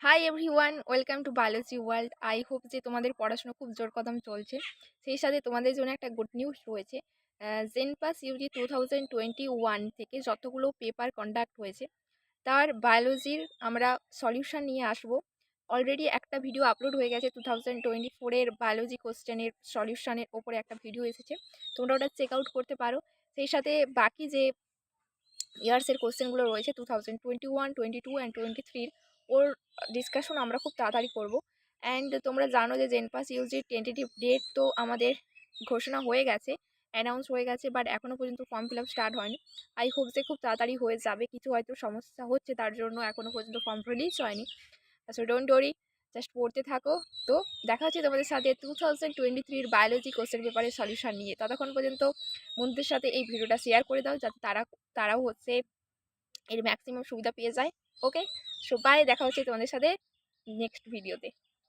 Hi everyone, welcome to biology world. I hope যে তোমাদের পড়াশোনা খুব জোর কদম চলছে। সেই সাথে তোমাদের জন্য একটা গুড নিউজ রয়েছে। জেনপাস ইউজি 2021 থেকে যতগুলো পেপার কন্ডাক্ট হয়েছে তার বায়োলজির আমরা সলিউশন নিয়ে আসব। অলরেডি একটা ভিডিও আপলোড হয়ে গেছে, 2024-এর বায়োলজি কোশ্চেনের সলিউশনের ওপরে একটা ভিডিও এসেছে, তোমরা ওটা চেক আউট করতে পারো। সেই সাথে বাকি যে ইয়ার্সের কোশ্চেনগুলো রয়েছে 2021, 22 অ্যান্ড 23, ওর ডিসকাশন আমরা খুব তাড়াতাড়ি করব। অ্যান্ড তোমরা জানো যে জেনপাস ইউজির টেন্টেটিভ ডেট তো আমাদের ঘোষণা হয়ে গেছে, অ্যানাউন্স হয়ে গেছে, বাট এখনও পর্যন্ত ফর্ম ফিল আপ স্টার্ট হয়নি। আই হোপ যে খুব তাড়াতাড়ি হয়ে যাবে, কিছু হয়তো সমস্যা হচ্ছে তার জন্য এখনও পর্যন্ত ফর্ম রিলিজ হয়নি। সো ডোন্ট ওরি, জাস্ট পড়তে থাকো। তো দেখা হচ্ছে তোমাদের সাথে 2023-এর বায়োলজি কোশ্চেন পেপারের সলিউশন নিয়ে। ততক্ষণ পর্যন্ত বন্ধুদের সাথে এই ভিডিওটা শেয়ার করে দাও, যাতে তারাও হচ্ছে এর ম্যাক্সিমাম সুবিধা পেয়ে যায়। ওকে, সো বাই, দেখা হচ্ছে তোমাদের সাথে নেক্সট ভিডিওতে।